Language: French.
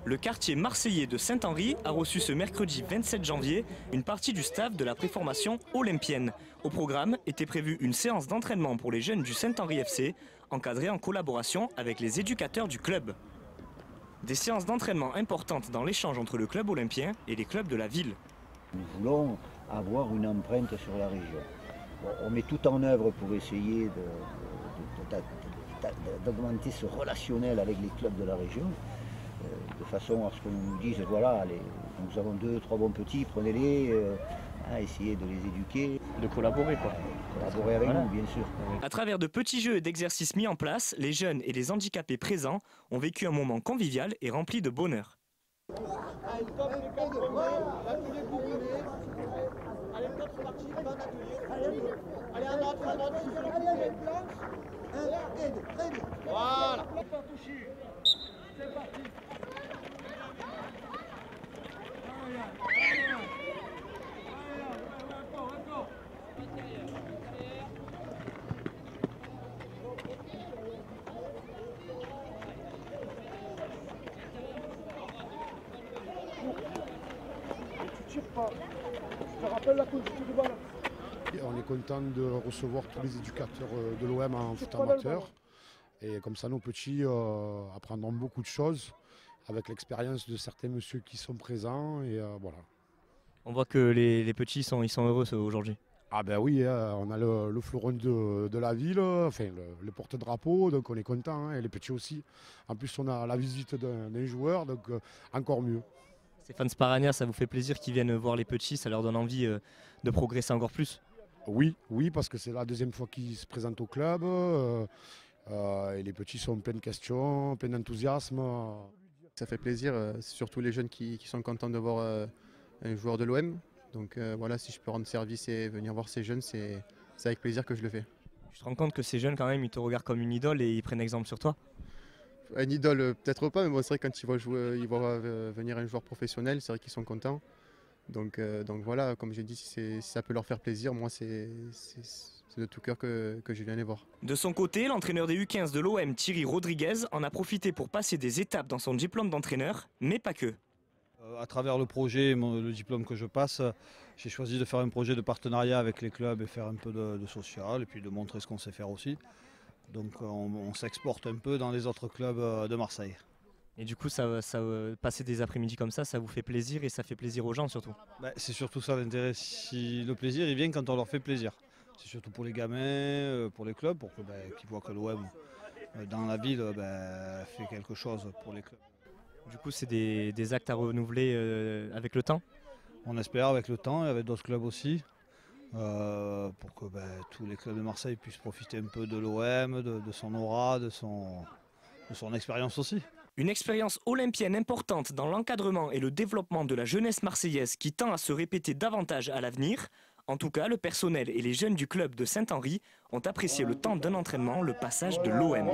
Le quartier marseillais de Saint-Henri a reçu ce mercredi 27 janvier une partie du staff de la préformation olympienne. Au programme était prévue une séance d'entraînement pour les jeunes du Saint-Henri FC, encadrée en collaboration avec les éducateurs du club. Des séances d'entraînement importantes dans l'échange entre le club olympien et les clubs de la ville. Nous voulons avoir une empreinte sur la région. Bon, on met tout en œuvre pour essayer d'augmenter ce relationnel avec les clubs de la région, de façon à ce qu'on nous dise, voilà, nous avons 2, 3 bons petits, prenez-les, essayez de les éduquer. De collaborer quoi. Collaborer avec nous, bien sûr. À travers de petits jeux et d'exercices mis en place, les jeunes et les handicapés présents ont vécu un moment convivial et rempli de bonheur. Allez, top, les 4 premiers, l'atelier vous venez. Allez, top, c'est parti, bon atelier. Allez, un autre, si vous voulez. Très bien. Voilà. C'est parti. Tu tires pas. Je te rappelle la quantité de balles. On est content de recevoir tous les éducateurs de l'OM en foot amateur. Et comme ça, nos petits apprendront beaucoup de choses avec l'expérience de certains messieurs qui sont présents. Et voilà. On voit que les petits ils sont heureux aujourd'hui. Ah ben oui, on a le fleuron de la ville, enfin le porte-drapeau, donc on est content, et les petits aussi. En plus, on a la visite d'un joueur, donc encore mieux. Stéphane Sparagna, ça vous fait plaisir qu'ils viennent voir les petits, ça leur donne envie de progresser encore plus? Oui, parce que c'est la deuxième fois qu'ils se présentent au club. Et les petits sont pleins de questions, pleins d'enthousiasme. Ça fait plaisir, c'est surtout les jeunes qui sont contents de voir un joueur de l'OM. Donc voilà, si je peux rendre service et venir voir ces jeunes, c'est avec plaisir que je le fais. Tu te rends compte que ces jeunes quand même, ils te regardent comme une idole et ils prennent exemple sur toi? Une idole peut-être pas, mais bon, c'est vrai que quand ils voient venir un joueur professionnel, c'est vrai qu'ils sont contents. Donc voilà, comme j'ai dit, si ça peut leur faire plaisir, moi c'est de tout cœur que je viens les voir. De son côté, l'entraîneur des U15 de l'OM, Thierry Rodriguez, en a profité pour passer des étapes dans son diplôme d'entraîneur, mais pas que. À travers le projet, le diplôme que je passe, j'ai choisi de faire un projet de partenariat avec les clubs et faire un peu de social et puis de montrer ce qu'on sait faire aussi. Donc on s'exporte un peu dans les autres clubs de Marseille. Et du coup, passer des après-midi comme ça vous fait plaisir et ça fait plaisir aux gens surtout. C'est surtout ça l'intérêt. Si le plaisir il vient quand on leur fait plaisir. C'est surtout pour les gamins, pour les clubs, pour qu'ils voient que l'OM dans la ville fait quelque chose pour les clubs. Du coup, c'est des actes à renouveler avec le temps? On espère avec le temps et avec d'autres clubs aussi, pour que tous les clubs de Marseille puissent profiter un peu de l'OM, de son aura, de son expérience aussi. Une expérience olympienne importante dans l'encadrement et le développement de la jeunesse marseillaise qui tend à se répéter davantage à l'avenir. En tout cas, le personnel et les jeunes du club de Saint-Henri ont apprécié le temps d'un entraînement, le passage de l'OM.